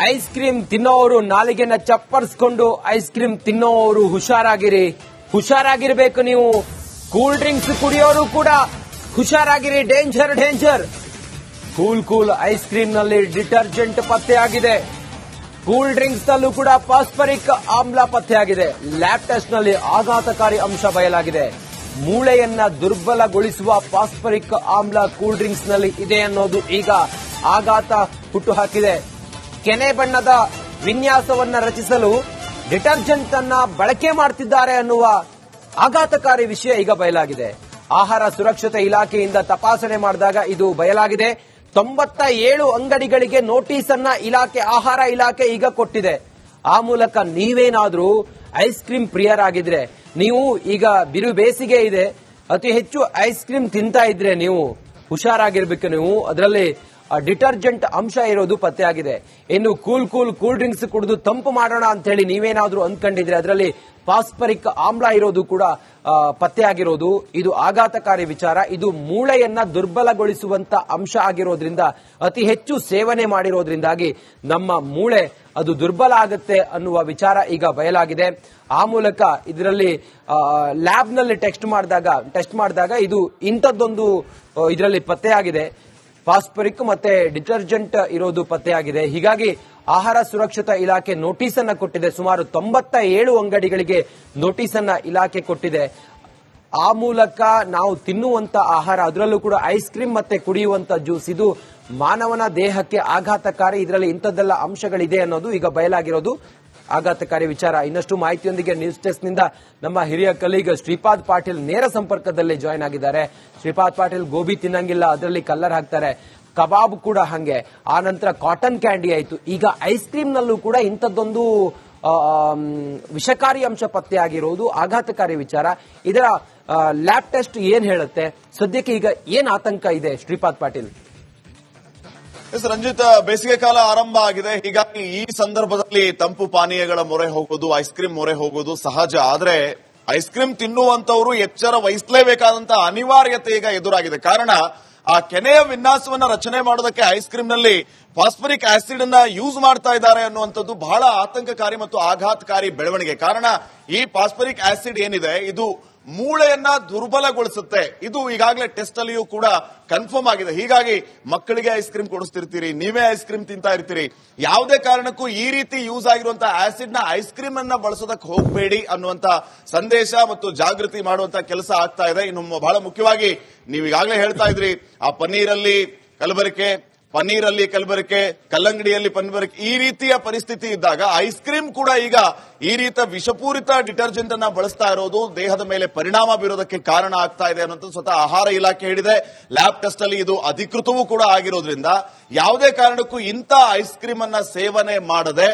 Ice cream ತಿನ್ನೋರು ನಾಲಿಗೆನ ಚಪ್ಪರ್ಸ್ಕೊಂಡು ಐಸ್ ಕ್ರೀಮ್ ತಿನ್ನೋರು ಹುಷಾರಾಗಿರ್ಬೇಕು ನೀವು. ಕೂಲ್ ಡ್ರಿಂಕ್ಸ್ ಕುಡಿಯೋರು ಕೂಡ ಹುಷಾರಾಗಿರಿ. Danger danger. Cool ice cream ನಲ್ಲಿ ಡಿಟರ್ಜೆಂಟ್ ಪತ್ತೆಯಾಗಿದೆ. ಕೂಲ್ ಡ್ರಿಂಕ್ಸ್ ನಲ್ಲೂ ಕೂಡ ಫಾಸ್ಫರಿಕ್ ಆಮ್ಲ ಪತ್ತೆಯಾಗಿದೆ. ಲ್ಯಾಬ್ ಟೆಸ್ಟ್ ನಲ್ಲಿ ಆಘಾತಕಾರಿ ಅಂಶ ಬಯಲಾಗಿದೆ. ಮೂಳೆಯನ್ನ ದುರ್ಬಲಗೊಳಿಸುವ ಫಾಸ್ಫರಿಕ್ ಆಮ್ಲ ಕೂಲ್ ಡ್ರಿಂಕ್ಸ್ ನಲ್ಲಿ ಇದೆ ಅನ್ನೋದು ಈಗ ಆಘಾತ ಹುಟ್ಟುಹಾಕಿದೆ. ಕೆನೆ ಬಣ್ಣದ ವಿನ್ಯಾಸವನ್ನ ರಚಿಸಲು ಡಿಟರ್ಜೆಂಟ್ ಅನ್ನ ಬಳಕೆ ಮಾಡುತ್ತಿದ್ದಾರೆ ಅನ್ನುವ ಆಘಾತಕಾರಿ ವಿಷಯ ಈಗ ಬಯಲಾಗಿದೆ. ಆಹಾರ ಸುರಕ್ಷತೆ ಇಲಾಖೆಯಿಂದ ತಪಾಸಣೆ ಮಾಡಿದಾಗ ಇದು ಬಯಲಾಗಿದೆ. 97 ಅಂಗಡಿಗಳಿಗೆ ನೋಟಿಸ್ ಅನ್ನ ಆಹಾರ ಇಲಾಖೆ ಈಗ ಕೊಟ್ಟಿದೆ. ಆ ಮೂಲಕ ನೀವೇನಾದ್ರೂ ಐಸ್ ಕ್ರೀಮ್ ಪ್ರಿಯರಾಗಿದ್ರೆ, ನೀವು ಈಗ ಬಿರು ಬೇಸಿಗೆ ಇದೆ, ಅತಿ ಹೆಚ್ಚು ಐಸ್ ಕ್ರೀಮ್ ತಿಂತಾ ಇದ್ರೆ ನೀವು ಹುಷಾರಾಗಿರ್ಬೇಕು. ನೀವು ಅದರಲ್ಲಿ ಡಿಟರ್ಜೆಂಟ್ ಅಂಶ ಇರೋದು ಪತ್ತೆಯಾಗಿದೆ. ಇನ್ನು ಕೂಲ್ ಡ್ರಿಂಕ್ಸ್ ಕುಡಿದು ತಂಪು ಮಾಡೋಣ ಅಂತ ಹೇಳಿ ನೀವೇನಾದ್ರೂ ಅಂದ್ಕೊಂಡಿದ್ರೆ ಅದರಲ್ಲಿ ಫಾಸ್ಫರಿಕ್ ಆಮ್ಲ ಇರೋದು ಕೂಡ ಪತ್ತೆಯಾಗಿರೋದು ಇದು ಆಘಾತಕಾರಿ ವಿಚಾರ. ಇದು ಮೂಳೆಯನ್ನ ದುರ್ಬಲಗೊಳಿಸುವಂತ ಅಂಶ ಆಗಿರೋದ್ರಿಂದ, ಅತಿ ಹೆಚ್ಚು ಸೇವನೆ ಮಾಡಿರೋದ್ರಿಂದಾಗಿ ನಮ್ಮ ಮೂಳೆ ಅದು ದುರ್ಬಲ ಆಗುತ್ತೆ ಅನ್ನುವ ವಿಚಾರ ಈಗ ಬಯಲಾಗಿದೆ. ಆ ಮೂಲಕ ಇದರಲ್ಲಿ ಲ್ಯಾಬ್ ನಲ್ಲಿ ಟೆಸ್ಟ್ ಮಾಡಿದಾಗ ಇದು ಇಂಥದ್ದೊಂದು ಇದರಲ್ಲಿ ಪತ್ತೆಯಾಗಿದೆ. ಫಾಸ್ಫರಿಕ್ ಮತ್ತೆ ಡಿಟರ್ಜೆಂಟ್ ಇರೋದು ಪತ್ತೆಯಾಗಿದೆ. ಹೀಗಾಗಿ ಆಹಾರ ಸುರಕ್ಷತಾ ಇಲಾಖೆ ನೋಟಿಸ್ ಅನ್ನ ಕೊಟ್ಟಿದೆ. ಸುಮಾರು 97 ಅಂಗಡಿಗಳಿಗೆ ನೋಟಿಸ್ ಅನ್ನ ಇಲಾಖೆ ಕೊಟ್ಟಿದೆ. ಆ ಮೂಲಕ ನಾವು ತಿನ್ನುವಂತ ಆಹಾರ, ಅದರಲ್ಲೂ ಕೂಡ ಐಸ್ ಕ್ರೀಮ್ ಮತ್ತೆ ಕುಡಿಯುವಂತ ಜ್ಯೂಸ್, ಇದು ಮಾನವನ ದೇಹಕ್ಕೆ ಆಘಾತಕಾರಿ. ಇದರಲ್ಲಿ ಇಂಥದ್ದೆಲ್ಲ ಅಂಶಗಳಿದೆ ಅನ್ನೋದು ಈಗ ಬಯಲಾಗಿರೋದು ಆಘಾತಕಾರಿ ವಿಚಾರ. ಇನ್ನಷ್ಟು ಮಾಹಿತಿಯೊಂದಿಗೆ ನ್ಯೂಸ್ ಡೆಸ್ಕ್ ನಿಂದ ನಮ್ಮ ಹಿರಿಯ ಕಲೀಗ್ ಶ್ರೀಪಾದ್ ಪಾಟೀಲ್ ನೇರ ಸಂಪರ್ಕದಲ್ಲಿ ಜಾಯ್ನ್ ಆಗಿದ್ದಾರೆ. ಶ್ರೀಪಾದ್ ಪಾಟೀಲ್, ಗೋಬಿ ತಿನ್ನಂಗಿಲ್ಲ, ಅದರಲ್ಲಿ ಕಲ್ಲರ್ ಹಾಕ್ತಾರೆ, ಕಬಾಬ್ ಕೂಡ ಹಂಗೆ, ಆ ನಂತರ ಕಾಟನ್ ಕ್ಯಾಂಡಿ ಆಯಿತು, ಈಗ ಐಸ್ ಕ್ರೀಮ್ ನಲ್ಲೂ ಕೂಡ ಇಂಥದ್ದೊಂದು ವಿಷಕಾರಿ ಅಂಶ ಪತ್ತೆಯಾಗಿರುವುದು ಆಘಾತಕಾರಿ ವಿಚಾರ. ಇದರ ಲ್ಯಾಬ್ ಟೆಸ್ಟ್ ಏನ್ ಹೇಳುತ್ತೆ? ಸದ್ಯಕ್ಕೆ ಈಗ ಏನ್ ಆತಂಕ ಇದೆ ಶ್ರೀಪಾದ್ ಪಾಟೀಲ್? ರಂಜಿತ್, ಬೇಸಿಗೆ ಕಾಲ ಆರಂಭ ಆಗಿದೆ. ಹೀಗಾಗಿ ಈ ಸಂದರ್ಭದಲ್ಲಿ ತಂಪು ಪಾನೀಯಗಳ ಮೊರೆ ಹೋಗೋದು, ಐಸ್ ಕ್ರೀಮ್ ಮೊರೆ ಹೋಗೋದು ಸಹಜ. ಆದ್ರೆ ಐಸ್ ಕ್ರೀಮ್ ತಿನ್ನುವಂತವರು ಎಚ್ಚರ ವಹಿಸಲೇಬೇಕಾದಂತಹ ಅನಿವಾರ್ಯತೆ ಈಗ ಎದುರಾಗಿದೆ. ಕಾರಣ, ಆ ಕೆನೆಯ ವಿನ್ಯಾಸವನ್ನ ರಚನೆ ಮಾಡೋದಕ್ಕೆ ಐಸ್ ಕ್ರೀಮ್ ನಲ್ಲಿ ಫಾಸ್ಫರಿಕ್ ಆಸಿಡ್ ಅನ್ನ ಯೂಸ್ ಮಾಡ್ತಾ ಇದ್ದಾರೆ ಅನ್ನುವಂಥದ್ದು ಬಹಳ ಆತಂಕಕಾರಿ ಮತ್ತು ಆಘಾತಕಾರಿ ಬೆಳವಣಿಗೆ. ಕಾರಣ, ಈ ಫಾಸ್ಫರಿಕ್ ಆಸಿಡ್ ಏನಿದೆ ಇದು ಮೂಳೆಯನ್ನ ದುರ್ಬಲಗೊಳಿಸುತ್ತೆ. ಇದು ಈಗಾಗಲೇ ಟೆಸ್ಟ್ ಅಲ್ಲಿಯೂ ಕೂಡ ಕನ್ಫರ್ಮ್ ಆಗಿದೆ. ಹೀಗಾಗಿ ಮಕ್ಕಳಿಗೆ ಐಸ್ ಕ್ರೀಮ್ ಕೊಡಿಸ್ತಿರ್ತೀರಿ, ನೀವೇ ಐಸ್ ಕ್ರೀಮ್ ತಿಂತಾ ಇರ್ತೀರಿ. ಯಾವುದೇ ಕಾರಣಕ್ಕೂ ಈ ರೀತಿ ಯೂಸ್ ಆಗಿರುವಂತಹ ಆಸಿಡ್ ನ ಐಸ್ ಕ್ರೀಮ್ ಅನ್ನ ಬಳಸೋದಕ್ಕೆ ಹೋಗಬೇಡಿ ಅನ್ನುವಂತ ಸಂದೇಶ ಮತ್ತು ಜಾಗೃತಿ ಮಾಡುವಂತ ಕೆಲಸ ಆಗ್ತಾ ಇದೆ. ಇನ್ನು ಬಹಳ ಮುಖ್ಯವಾಗಿ ನೀವು ಈಗಾಗಲೇ ಹೇಳ್ತಾ ಇದ್ರಿ, ಆ ಪನ್ನೀರಲ್ಲಿ ಕಲಬೆರಕೆ, ಕಲ್ಲಂಗಡಿಯಲ್ಲಿ ಪನ್ನೀರ್, ಈ ರೀತಿಯ ಪರಿಸ್ಥಿತಿ ಇದ್ದಾಗ ಐಸ್ ಕ್ರೀಮ್ ಕೂಡ ಈಗ ಈ ರೀತಿಯ ವಿಷಪೂರಿತ ಡಿಟರ್ಜೆಂಟ್ ಅನ್ನ ಬಳಸ್ತಾ ಇರೋದು ದೇಹದ ಮೇಲೆ ಪರಿಣಾಮ ಬೀರೋದಕ್ಕೆ ಕಾರಣ ಆಗ್ತಾ ಇದೆ ಅನ್ನೋದು ಸ್ವತಃ ಆಹಾರ ಇಲಾಖೆ ಹೇಳಿದೆ. ಲ್ಯಾಬ್ ಟೆಸ್ಟ್ ಅಲ್ಲಿ ಇದು ಅಧಿಕೃತವೂ ಕೂಡ ಆಗಿರೋದ್ರಿಂದ ಯಾವುದೇ ಕಾರಣಕ್ಕೂ ಇಂಥ ಐಸ್ ಕ್ರೀಮ್ ಅನ್ನ ಸೇವನೆ ಮಾಡದೆ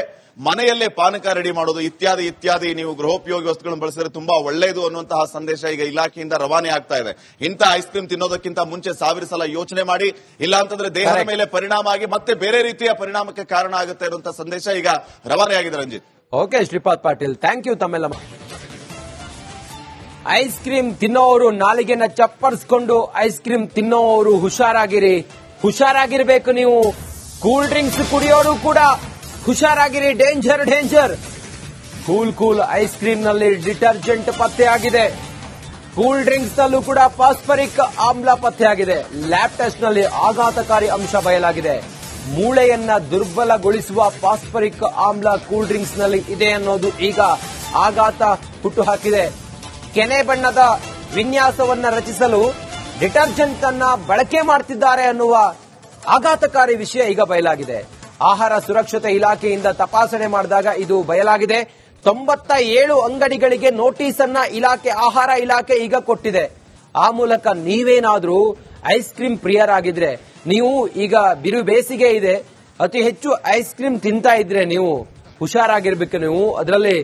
ಮನೆಯಲ್ಲೇ ಪಾನಕ ರೆಡಿ ಮಾಡೋದು ಇತ್ಯಾದಿ ನೀವು ಗೃಹೋಪಯೋಗಿ ವಸ್ತುಗಳನ್ನು ಬಳಸಿದ್ರೆ ತುಂಬಾ ಒಳ್ಳೆಯದು ಅನ್ನುವಂತಹ ಸಂದೇಶ ಈಗ ಇಲಾಖೆಯಿಂದ ರವಾನೆ ಆಗ್ತಾ ಇದೆ. ಇಂಥ ಐಸ್ ಕ್ರೀಮ್ ತಿನ್ನೋದಕ್ಕಿಂತ ಮುಂಚೆ 1000 ಸಲ ಯೋಚನೆ ಮಾಡಿ, ಇಲ್ಲ ಅಂತಂದ್ರೆ ದೇಹದ ಮೇಲೆ ಪರಿಣಾಮ ಆಗಿ ಮತ್ತೆ ಬೇರೆ ರೀತಿಯ ಪರಿಣಾಮಕ್ಕೆ ಕಾರಣ ಆಗುತ್ತೆ ಇರುವಂತಹ ಸಂದೇಶ ಈಗ ರವಾನೆ ಆಗಿದೆ. Ranjit, okay Shripad Patil, thank you ತಮ್ಮೆಲ್ಲ. ಐಸ್ ಕ್ರೀಮ್ ತಿನ್ನೋರು ನಾಲಿಗೆನ ಚಪ್ಪರ್ಸ್ಕೊಂಡು ಐಸ್ ಕ್ರೀಮ್ ತಿನ್ನೋರು ಹುಷಾರಾಗಿರ್ಬೇಕು ನೀವು. ಕೂಲ್ ಡ್ರಿಂಕ್ಸ್ ಕುಡಿಯೋರು ಕೂಡ ಹುಷಾರಾಗಿರಿ. Danger danger. Cool ice cream ನಲ್ಲಿ ಡಿಟರ್ಜೆಂಟ್ ಪತ್ತೆಯಾಗಿದೆ. ಕೂಲ್ ಡ್ರಿಂಕ್ಸ್ ನಲ್ಲೂ ಕೂಡ ಫಾಸ್ಫರಿಕ್ ಆಮ್ಲ ಪತ್ತೆಯಾಗಿದೆ. ಲ್ಯಾಬ್ ಟೆಸ್ಟ್ ನಲ್ಲಿ ಆಘಾತಕಾರಿ ಅಂಶ ಬಯಲಾಗಿದೆ. ಮೂಳೆಯನ್ನ ದುರ್ಬಲಗೊಳಿಸುವ ಫಾಸ್ಫರಿಕ್ ಆಮ್ಲ ಕೂಲ್ ಡ್ರಿಂಕ್ಸ್ ನಲ್ಲಿ ಇದೆ ಅನ್ನೋದು ಈಗ ಆಘಾತ ಹುಟ್ಟುಹಾಕಿದೆ. ಕೆನೆ ಬಣ್ಣದ ವಿನ್ಯಾಸವನ್ನ ರಚಿಸಲು ಡಿಟರ್ಜೆಂಟ್ ಅನ್ನ ಬಳಕೆ ಮಾಡುತ್ತಿದ್ದಾರೆ ಅನ್ನುವ ಆಘಾತಕಾರಿ ವಿಷಯ ಈಗ ಬಯಲಾಗಿದೆ. ಆಹಾರ ಸುರಕ್ಷತೆ ಇಲಾಖೆಯಿಂದ ತಪಾಸಣೆ ಮಾಡಿದಾಗ ಇದು ಬಯಲಾಗಿದೆ. 97 ಅಂಗಡಿಗಳಿಗೆ ನೋಟಿಸ್ ಅನ್ನ ಆಹಾರ ಇಲಾಖೆ ಈಗ ಕೊಟ್ಟಿದೆ. ಆ ಮೂಲಕ ನೀವೇನಾದ್ರೂ ಐಸ್ ಕ್ರೀಮ್ ಪ್ರಿಯರಾಗಿದ್ರೆ, ನೀವು ಈಗ ಬಿರು ಬೇಸಿಗೆ ಇದೆ, ಅತಿ ಹೆಚ್ಚು ಐಸ್ ಕ್ರೀಮ್ ತಿಂತಾ ಇದ್ರೆ ನೀವು ಹುಷಾರಾಗಿರ್ಬೇಕು. ನೀವು ಅದರಲ್ಲಿ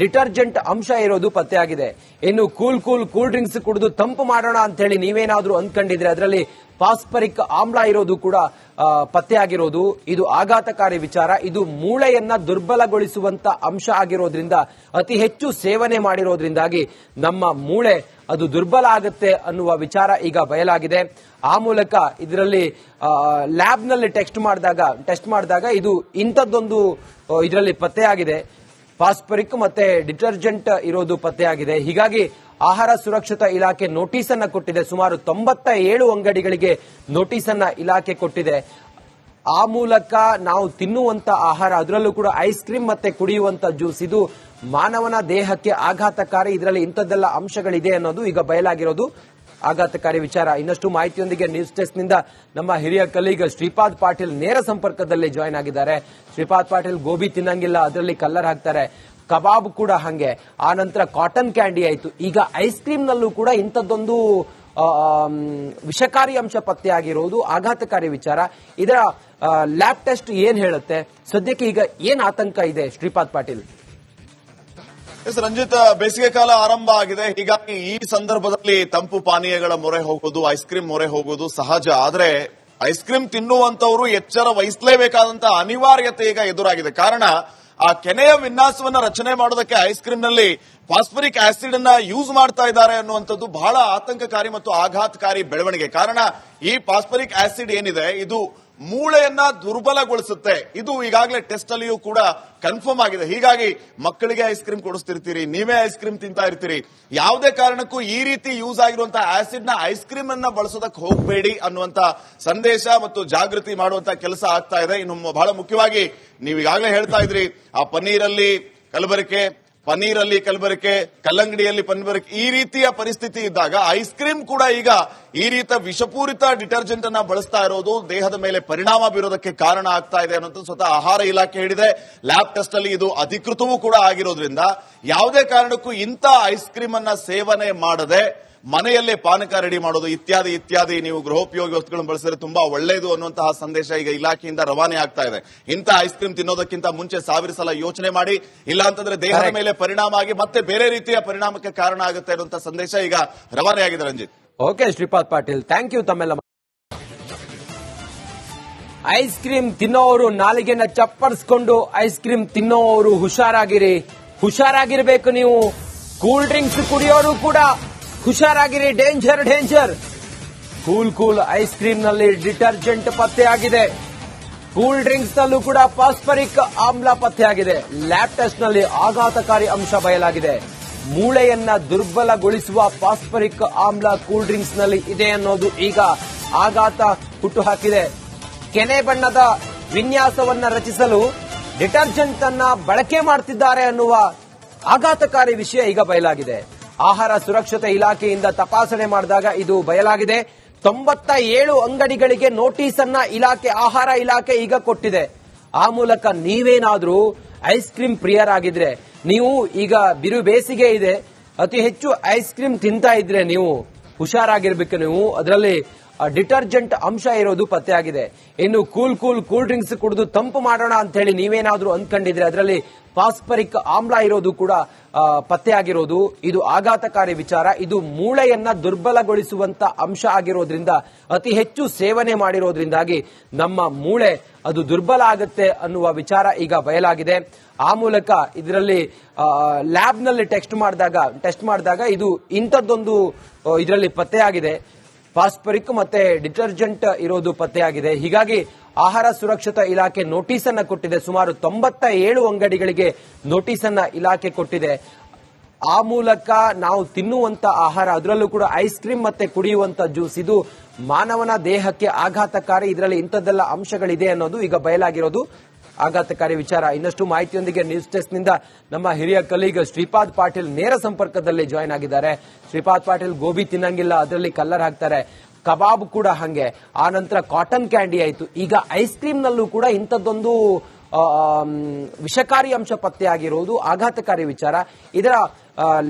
ಡಿಟರ್ಜೆಂಟ್ ಅಂಶ ಇರೋದು ಪತ್ತೆಯಾಗಿದೆ. ಇನ್ನು ಕೂಲ್ ಡ್ರಿಂಕ್ಸ್ ಕುಡಿದು ತಂಪು ಮಾಡೋಣ ಅಂತ ಹೇಳಿ ನೀವೇನಾದ್ರೂ ಅಂದ್ಕೊಂಡಿದ್ರೆ ಅದರಲ್ಲಿ ಫಾಸ್ಫರಿಕ್ ಆಮ್ಲ ಇರೋದು ಕೂಡ ಪತ್ತೆಯಾಗಿರೋದು ಇದು ಆಘಾತಕಾರಿ ವಿಚಾರ. ಇದು ಮೂಳೆಯನ್ನ ದುರ್ಬಲಗೊಳಿಸುವಂತ ಅಂಶ ಆಗಿರೋದ್ರಿಂದ, ಅತಿ ಹೆಚ್ಚು ಸೇವನೆ ಮಾಡಿರೋದ್ರಿಂದಾಗಿ ನಮ್ಮ ಮೂಳೆ ಅದು ದುರ್ಬಲ ಆಗುತ್ತೆ ಅನ್ನುವ ವಿಚಾರ ಈಗ ಬಯಲಾಗಿದೆ. ಆ ಮೂಲಕ ಇದರಲ್ಲಿ ಲ್ಯಾಬ್ನಲ್ಲಿ ಟೆಸ್ಟ್ ಮಾಡಿದಾಗ ಇದು ಇಂಥದ್ದೊಂದು ಇದರಲ್ಲಿ ಪತ್ತೆಯಾಗಿದೆ. ಫಾಸ್ಫರಿಕ್ ಮತ್ತೆ ಡಿಟರ್ಜೆಂಟ್ ಇರೋದು ಪತ್ತೆಯಾಗಿದೆ. ಹೀಗಾಗಿ ಆಹಾರ ಸುರಕ್ಷತಾ ಇಲಾಖೆ ನೋಟಿಸ್ ಅನ್ನ ಕೊಟ್ಟಿದೆ. ಸುಮಾರು 97 ಅಂಗಡಿಗಳಿಗೆ ನೋಟಿಸ್ ಅನ್ನ ಇಲಾಖೆ ಕೊಟ್ಟಿದೆ. ಆ ಮೂಲಕ ನಾವು ತಿನ್ನುವಂತ ಆಹಾರ, ಅದರಲ್ಲೂ ಕೂಡ ಐಸ್ ಕ್ರೀಮ್ ಮತ್ತೆ ಕುಡಿಯುವಂತ ಜ್ಯೂಸ್, ಇದು ಮಾನವನ ದೇಹಕ್ಕೆ ಆಘಾತಕಾರಿ. ಇದರಲ್ಲಿ ಇಂಥದ್ದೆಲ್ಲ ಅಂಶಗಳಿದೆ ಅನ್ನೋದು ಈಗ ಬಯಲಾಗಿರೋದು ಆಘಾತಕಾರಿ ವಿಚಾರ. ಇನ್ನಷ್ಟು ಮಾಹಿತಿಯೊಂದಿಗೆ ನ್ಯೂಸ್ ಡೆಸ್ಕ್ ನಿಂದ ನಮ್ಮ ಹಿರಿಯ ಕಲೀಗ ಶ್ರೀಪಾದ್ ಪಾಟೀಲ್ ನೇರ ಸಂಪರ್ಕದಲ್ಲಿ ಜಾಯ್ನ್ ಆಗಿದ್ದಾರೆ. ಶ್ರೀಪಾದ್ ಪಾಟೀಲ್, ಗೋಬಿ ತಿನ್ನಂಗಿಲ್ಲ, ಅದರಲ್ಲಿ ಕಲ್ಲರ್ ಹಾಕ್ತಾರೆ, ಕಬಾಬ್ ಕೂಡ ಹಂಗೆ, ಆ ನಂತರ ಕಾಟನ್ ಕ್ಯಾಂಡಿ ಆಯ್ತು, ಈಗ ಐಸ್ ಕ್ರೀಮ್ ನಲ್ಲೂ ಕೂಡ ಇಂಥದ್ದೊಂದು ವಿಷಕಾರಿ ಅಂಶ ಪತ್ತೆಯಾಗಿರುವುದು ಆಘಾತಕಾರಿ ವಿಚಾರ. ಇದರ ಲ್ಯಾಬ್ ಟೆಸ್ಟ್ ಏನ್ ಹೇಳುತ್ತೆ? ಸದ್ಯಕ್ಕೆ ಈಗ ಏನ್ ಆತಂಕ ಇದೆ ಶ್ರೀಪಾದ್ ಪಾಟೀಲ್? ರಂಜಿತ್, ಬೇಸಿಗೆ ಕಾಲ ಆರಂಭ ಆಗಿದೆ. ಹೀಗಾಗಿ ಈ ಸಂದರ್ಭದಲ್ಲಿ ತಂಪು ಪಾನೀಯಗಳ ಮೊರೆ ಹೋಗೋದು, ಐಸ್ ಕ್ರೀಮ್ ಮೊರೆ ಹೋಗೋದು ಸಹಜ. ಆದ್ರೆ ಐಸ್ ಕ್ರೀಮ್ ತಿನ್ನುವಂತವರು ಎಚ್ಚರ ವಹಿಸಲೇಬೇಕಾದಂತ ಅನಿವಾರ್ಯತೆ ಈಗ ಎದುರಾಗಿದೆ. ಕಾರಣ, ಆ ಕೆನೆಯ ವಿನ್ಯಾಸವನ್ನ ರಚನೆ ಮಾಡೋದಕ್ಕೆ ಐಸ್ ಕ್ರೀಮ್ ನಲ್ಲಿ ಫಾಸ್ಫರಿಕ್ ಆಸಿಡ್ ಅನ್ನ ಯೂಸ್ ಮಾಡ್ತಾ ಇದ್ದಾರೆ ಅನ್ನುವಂಥದ್ದು ಬಹಳ ಆತಂಕಕಾರಿ ಮತ್ತು ಆಘಾತಕಾರಿ ಬೆಳವಣಿಗೆ. ಕಾರಣ, ಈ ಫಾಸ್ಫರಿಕ್ ಆಸಿಡ್ ಏನಿದೆ ಇದು ಮೂಳೆಯನ್ನ ದುರ್ಬಲಗೊಳಿಸುತ್ತೆ. ಇದು ಈಗಾಗಲೇ ಟೆಸ್ಟ್ ಅಲ್ಲಿಯೂ ಕೂಡ ಕನ್ಫರ್ಮ್ ಆಗಿದೆ. ಹೀಗಾಗಿ ಮಕ್ಕಳಿಗೆ ಐಸ್ ಕ್ರೀಮ್ ಕೊಡಿಸ್ತಿರ್ತೀರಿ, ನೀವೇ ಐಸ್ ಕ್ರೀಮ್ ತಿಂತಾ ಇರ್ತೀರಿ. ಯಾವುದೇ ಕಾರಣಕ್ಕೂ ಈ ರೀತಿ ಯೂಸ್ ಆಗಿರುವಂತಹ ಆಸಿಡ್ ನ ಐಸ್ ಕ್ರೀಮ್ ಅನ್ನ ಬಳಸೋದಕ್ಕೆ ಹೋಗಬೇಡಿ ಅನ್ನುವಂತ ಸಂದೇಶ ಮತ್ತು ಜಾಗೃತಿ ಮಾಡುವಂತ ಕೆಲಸ ಆಗ್ತಾ ಇದೆ. ಇನ್ನು ಬಹಳ ಮುಖ್ಯವಾಗಿ ನೀವು ಈಗಾಗಲೇ ಹೇಳ್ತಾ ಇದ್ರಿ, ಆ ಪನ್ನೀರಲ್ಲಿ ಕಲಬೆರಕೆ, ಕಲ್ಲಂಗಡಿಯಲ್ಲಿ ಪನ್ನೀರಕ್ಕೆ, ಈ ರೀತಿಯ ಪರಿಸ್ಥಿತಿ ಇದ್ದಾಗ ಐಸ್ ಕ್ರೀಮ್ ಕೂಡ ಈಗ ಈ ರೀತಿಯ ವಿಷಪೂರಿತ ಡಿಟರ್ಜೆಂಟ್ ಅನ್ನ ಬಳಸ್ತಾ ಇರೋದು ದೇಹದ ಮೇಲೆ ಪರಿಣಾಮ ಬೀರೋದಕ್ಕೆ ಕಾರಣ ಆಗ್ತಾ ಇದೆ ಅನ್ನೋದು ಸ್ವತಃ ಆಹಾರ ಇಲಾಖೆ ಹೇಳಿದೆ. ಲ್ಯಾಬ್ ಟೆಸ್ಟ್ ಅಲ್ಲಿ ಇದು ಅಧಿಕೃತವೂ ಕೂಡ ಆಗಿರೋದ್ರಿಂದ ಯಾವುದೇ ಕಾರಣಕ್ಕೂ ಇಂಥ ಐಸ್ ಕ್ರೀಮ್ ಅನ್ನ ಸೇವನೆ ಮಾಡದೆ ಮನೆಯಲ್ಲೇ ಪಾನಕ ರೆಡಿ ಮಾಡೋದು ಇತ್ಯಾದಿ ನೀವು ಗೃಹೋಪಯೋಗಿ ವಸ್ತುಗಳನ್ನು ಬಳಸಿದ್ರೆ ತುಂಬಾ ಒಳ್ಳೆಯದು ಅನ್ನುವಂತಹ ಸಂದೇಶ ಈಗ ಇಲಾಖೆಯಿಂದ ರವಾನೆ ಆಗ್ತಾ ಇದೆ. ಇಂಥ ಐಸ್ ಕ್ರೀಮ್ ತಿನ್ನೋದಕ್ಕಿಂತ ಮುಂಚೆ 1000 ಸಲ ಯೋಚನೆ ಮಾಡಿ, ಇಲ್ಲ ಅಂತಂದ್ರೆ ದೇಹದ ಮೇಲೆ ಪರಿಣಾಮ ಆಗಿ ಮತ್ತೆ ಬೇರೆ ರೀತಿಯ ಪರಿಣಾಮಕ್ಕೆ ಕಾರಣ ಆಗುತ್ತೆ ಅನ್ನುವಂತಹ ಸಂದೇಶ ಈಗ ರವಾನೆ ಆಗಿದೆ. Ranjit, okay Shripad Patil, thank you ತಮ್ಮೆಲ್ಲ. ಐಸ್ ಕ್ರೀಮ್ ತಿನ್ನೋರು ನಾಲಿಗೆನ ಚಪ್ಪರಿಸ್ಕೊಂಡು ಐಸ್ ಕ್ರೀಮ್ ತಿನ್ನೋರು ಹುಷಾರಾಗಿರ್ಬೇಕು. ನೀವು ಕೂಲ್ ಡ್ರಿಂಕ್ಸ್ ಕುಡಿಯೋರು ಕೂಡ ಹುಷಾರಾಗಿರಿ. ಡೇಂಜರ್. ಕೂಲ್ ಐಸ್ ಕ್ರೀಮ್ ನಲ್ಲಿ ಡಿಟರ್ಜೆಂಟ್ ಪತ್ತೆಯಾಗಿದೆ. ಕೂಲ್ ಡ್ರಿಂಕ್ಸ್ ನಲ್ಲೂ ಕೂಡ ಫಾಸ್ಫರಿಕ್ ಆಮ್ಲ ಪತ್ತೆಯಾಗಿದೆ. ಲ್ಯಾಬ್ ಟೆಸ್ಟ್ ನಲ್ಲಿ ಆಘಾತಕಾರಿ ಅಂಶ ಬಯಲಾಗಿದೆ. ಮೂಳೆಯನ್ನ ದುರ್ಬಲಗೊಳಿಸುವ ಫಾಸ್ಫರಿಕ್ ಆಮ್ಲ ಕೂಲ್ ಡ್ರಿಂಕ್ಸ್ ನಲ್ಲಿ ಇದೆ ಅನ್ನೋದು ಈಗ ಆಘಾತ ಹುಟ್ಟುಹಾಕಿದೆ. ಕೆನೆ ಬಣ್ಣದ ವಿನ್ಯಾಸವನ್ನ ರಚಿಸಲು ಡಿಟರ್ಜೆಂಟ್ ಅನ್ನ ಬಳಕೆ ಮಾಡುತ್ತಿದ್ದಾರೆ ಅನ್ನುವ ಆಘಾತಕಾರಿ ವಿಷಯ ಈಗ ಬಯಲಾಗಿದೆ. ಆಹಾರ ಸುರಕ್ಷತೆ ಇಲಾಖೆಯಿಂದ ತಪಾಸಣೆ ಮಾಡಿದಾಗ ಇದು ಬಯಲಾಗಿದೆ. 97 ಅಂಗಡಿಗಳಿಗೆ ನೋಟಿಸ್ ಅನ್ನ ಆಹಾರ ಇಲಾಖೆ ಈಗ ಕೊಟ್ಟಿದೆ. ಆ ಮೂಲಕ ನೀವೇನಾದ್ರೂ ಐಸ್ ಕ್ರೀಮ್ ಪ್ರಿಯರಾಗಿದ್ರೆ, ನೀವು ಈಗ ಬಿರು ಬೇಸಿಗೆ ಇದೆ, ಅತಿ ಹೆಚ್ಚು ಐಸ್ ಕ್ರೀಮ್ ತಿಂತಾ ಇದ್ರೆ ನೀವು ಹುಷಾರಾಗಿರ್ಬೇಕು. ನೀವು ಅದರಲ್ಲಿ ಡಿಟರ್ಜೆಂಟ್ ಅಂಶ ಇರೋದು ಪತ್ತೆಯಾಗಿದೆ. ಇನ್ನು ಕೂಲ್ ಡ್ರಿಂಕ್ಸ್ ಕುಡಿದು ತಂಪು ಮಾಡೋಣ ಅಂತ ಹೇಳಿ ನೀವೇನಾದ್ರೂ ಅಂದ್ಕೊಂಡಿದ್ರೆ ಅದರಲ್ಲಿ ಫಾಸ್ಫರಿಕ್ ಆಮ್ಲ ಇರೋದು ಕೂಡ ಪತ್ತೆಯಾಗಿರೋದು ಇದು ಆಘಾತಕಾರಿ ವಿಚಾರ. ಇದು ಮೂಳೆಯನ್ನ ದುರ್ಬಲಗೊಳಿಸುವಂತ ಅಂಶ ಆಗಿರೋದ್ರಿಂದ, ಅತಿ ಹೆಚ್ಚು ಸೇವನೆ ಮಾಡಿರೋದ್ರಿಂದಾಗಿ ನಮ್ಮ ಮೂಳೆ ಅದು ದುರ್ಬಲ ಆಗುತ್ತೆ ಅನ್ನುವ ವಿಚಾರ ಈಗ ಬಯಲಾಗಿದೆ. ಆ ಮೂಲಕ ಇದರಲ್ಲಿ ಲ್ಯಾಬ್ನಲ್ಲಿ ಟೆಸ್ಟ್ ಮಾಡಿದಾಗ ಇದು ಇಂಥದ್ದೊಂದು ಇದರಲ್ಲಿ ಪತ್ತೆಯಾಗಿದೆ. ಫಾಸ್ಫರಿಕ್ ಮತ್ತೆ ಡಿಟರ್ಜೆಂಟ್ ಇರೋದು ಪತ್ತೆಯಾಗಿದೆ. ಹೀಗಾಗಿ ಆಹಾರ ಸುರಕ್ಷತಾ ಇಲಾಖೆ ನೋಟಿಸ್ ಅನ್ನ ಕೊಟ್ಟಿದೆ. ಸುಮಾರು 97 ಅಂಗಡಿಗಳಿಗೆ ನೋಟಿಸ್ ಅನ್ನ ಇಲಾಖೆ ಕೊಟ್ಟಿದೆ. ಆ ಮೂಲಕ ನಾವು ತಿನ್ನುವಂತ ಆಹಾರ, ಅದರಲ್ಲೂ ಕೂಡ ಐಸ್ ಕ್ರೀಮ್ ಮತ್ತೆ ಕುಡಿಯುವಂತ ಜ್ಯೂಸ್, ಇದು ಮಾನವನ ದೇಹಕ್ಕೆ ಆಘಾತಕಾರಿ. ಇದರಲ್ಲಿ ಇಂಥದ್ದೆಲ್ಲ ಅಂಶಗಳಿದೆ ಅನ್ನೋದು ಈಗ ಬಯಲಾಗಿರೋದು ಆಘಾತಕಾರಿ ವಿಚಾರ. ಇನ್ನಷ್ಟು ಮಾಹಿತಿಯೊಂದಿಗೆ ನ್ಯೂಸ್ ಡೆಸ್ಕ್ ನಿಂದ ನಮ್ಮ ಹಿರಿಯ ಕಲೀಗ ಶ್ರೀಪಾದ್ ಪಾಟೀಲ್ ನೇರ ಸಂಪರ್ಕದಲ್ಲಿ ಜಾಯ್ನ್ ಆಗಿದ್ದಾರೆ. ಶ್ರೀಪಾದ್ ಪಾಟೀಲ್, ಗೋಬಿ ತಿನ್ನಂಗಿಲ್ಲ, ಅದರಲ್ಲಿ ಕಲ್ಲರ್ ಹಾಕ್ತಾರೆ, ಕಬಾಬ್ ಕೂಡ ಹಂಗೆ, ಆ ನಂತರ ಕಾಟನ್ ಕ್ಯಾಂಡಿ ಆಯ್ತು, ಈಗ ಐಸ್ ಕ್ರೀಮ್ ನಲ್ಲೂ ಕೂಡ ಇಂಥದ್ದೊಂದು ವಿಷಕಾರಿ ಅಂಶ ಪತ್ತೆಯಾಗಿರುವುದು ಆಘಾತಕಾರಿ ವಿಚಾರ. ಇದರ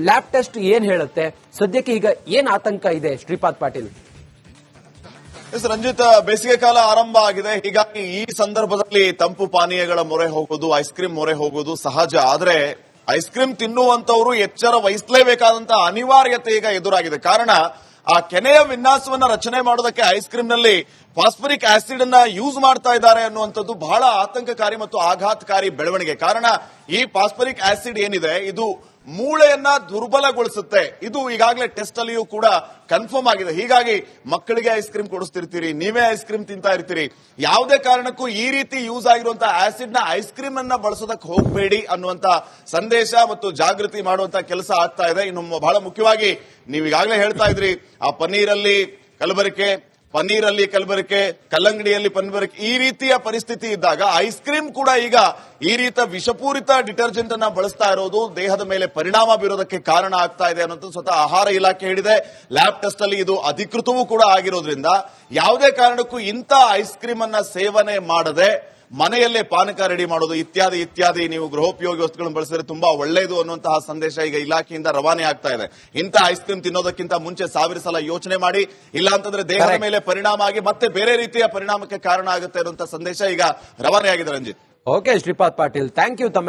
ಲ್ಯಾಬ್ ಟೆಸ್ಟ್ ಏನ್ ಹೇಳುತ್ತೆ? ಸದ್ಯಕ್ಕೆ ಈಗ ಏನ್ ಆತಂಕ ಇದೆ ಶ್ರೀಪಾದ್ ಪಾಟೀಲ್? ರಂಜಿತ್, ಬೇಸಿಗೆ ಕಾಲ ಆರಂಭ ಆಗಿದೆ. ಹೀಗಾಗಿ ಈ ಸಂದರ್ಭದಲ್ಲಿ ತಂಪು ಪಾನೀಯಗಳ ಮೊರೆ ಹೋಗೋದು, ಐಸ್ ಕ್ರೀಮ್ ಮೊರೆ ಹೋಗೋದು ಸಹಜ. ಆದ್ರೆ ಐಸ್ ಕ್ರೀಮ್ ತಿನ್ನುವಂತವರು ಎಚ್ಚರ ವಹಿಸಲೇಬೇಕಾದಂತಹ ಅನಿವಾರ್ಯತೆ ಈಗ ಎದುರಾಗಿದೆ. ಕಾರಣ, ಆ ಕೆನೆಯ ವಿನ್ಯಾಸವನ್ನ ರಚನೆ ಮಾಡೋದಕ್ಕೆ ಐಸ್ ಕ್ರೀಮ್ ನಲ್ಲಿ ಫಾಸ್ಫರಿಕ್ ಆಸಿಡ್ ಅನ್ನ ಯೂಸ್ ಮಾಡ್ತಾ ಇದ್ದಾರೆ ಅನ್ನುವಂಥದ್ದು ಬಹಳ ಆತಂಕಕಾರಿ ಮತ್ತು ಆಘಾತಕಾರಿ ಬೆಳವಣಿಗೆ. ಕಾರಣ, ಈ ಫಾಸ್ಫರಿಕ್ ಆಸಿಡ್ ಏನಿದೆ ಇದು ಮೂಳೆಯನ್ನ ದುರ್ಬಲಗೊಳಿಸುತ್ತೆ. ಇದು ಈಗಾಗಲೇ ಟೆಸ್ಟ್ ಅಲ್ಲಿಯೂ ಕೂಡ ಕನ್ಫರ್ಮ್ ಆಗಿದೆ. ಹೀಗಾಗಿ ಮಕ್ಕಳಿಗೆ ಐಸ್ ಕ್ರೀಮ್ ಕೊಡಿಸ್ತಿರ್ತೀರಿ, ನೀವೇ ಐಸ್ ಕ್ರೀಮ್ ತಿಂತಾ ಇರ್ತೀರಿ. ಯಾವುದೇ ಕಾರಣಕ್ಕೂ ಈ ರೀತಿ ಯೂಸ್ ಆಗಿರುವಂತಹ ಆಸಿಡ್ ನ ಐಸ್ ಕ್ರೀಮ್ ಅನ್ನ ಬಳಸೋದಕ್ಕೆ ಹೋಗಬೇಡಿ ಅನ್ನುವಂತ ಸಂದೇಶ ಮತ್ತು ಜಾಗೃತಿ ಮಾಡುವಂತ ಕೆಲಸ ಆಗ್ತಾ ಇದೆ. ಇನ್ನು ಬಹಳ ಮುಖ್ಯವಾಗಿ ನೀವು ಈಗಾಗಲೇ ಹೇಳ್ತಾ ಇದ್ರಿ, ಆ ಪನ್ನೀರಲ್ಲಿ ಕಲಬೆರಕೆ, ಕಲ್ಲಂಗಡಿಯಲ್ಲಿ ಪನ್ನೀರ್, ಈ ರೀತಿಯ ಪರಿಸ್ಥಿತಿ ಇದ್ದಾಗ ಐಸ್ ಕ್ರೀಮ್ ಕೂಡ ಈಗ ಈ ರೀತಿಯ ವಿಷಪೂರಿತ ಡಿಟರ್ಜೆಂಟ್ ಅನ್ನ ಬಳಸ್ತಾ ಇರೋದು ದೇಹದ ಮೇಲೆ ಪರಿಣಾಮ ಬೀರೋದಕ್ಕೆ ಕಾರಣ ಆಗ್ತಾ ಇದೆ ಅನ್ನೋದು ಸ್ವತಃ ಆಹಾರ ಇಲಾಖೆ ಹೇಳಿದೆ. ಲ್ಯಾಬ್ ಟೆಸ್ಟ್ ಅಲ್ಲಿ ಇದು ಅಧಿಕೃತವೂ ಕೂಡ ಆಗಿರೋದ್ರಿಂದ ಯಾವುದೇ ಕಾರಣಕ್ಕೂ ಇಂಥ ಐಸ್ ಕ್ರೀಮ್ ಅನ್ನ ಸೇವನೆ ಮಾಡದೆ ಮನೆಯಲ್ಲೇ ಪಾನಕ ರೆಡಿ ಮಾಡೋದು ಇತ್ಯಾದಿ ನೀವು ಗೃಹೋಪಯೋಗಿ ವಸ್ತುಗಳನ್ನು ಬಳಸಿದ್ರೆ ತುಂಬಾ ಒಳ್ಳೆಯದು ಅನ್ನುವಂತಹ ಸಂದೇಶ ಈಗ ಇಲಾಖೆಯಿಂದ ರವಾನೆ ಆಗ್ತಾ ಇದೆ. ಇಂಥ ಐಸ್ ಕ್ರೀಮ್ ತಿನ್ನೋದಕ್ಕಿಂತ ಮುಂಚೆ 1000 ಸಲ ಯೋಚನೆ ಮಾಡಿ, ಇಲ್ಲ ಅಂತಂದ್ರೆ ದೇಹದ ಮೇಲೆ ಪರಿಣಾಮ ಆಗಿ ಮತ್ತೆ ಬೇರೆ ರೀತಿಯ ಪರಿಣಾಮಕ್ಕೆ ಕಾರಣ ಆಗುತ್ತೆ ಅನ್ನುವಂತಹ ಸಂದೇಶ ಈಗ ರವಾನೆ ಆಗಿದೆ. Ranjit. Okay Shripad Patil, thank you ತಮ್ಮೆಲ್ಲ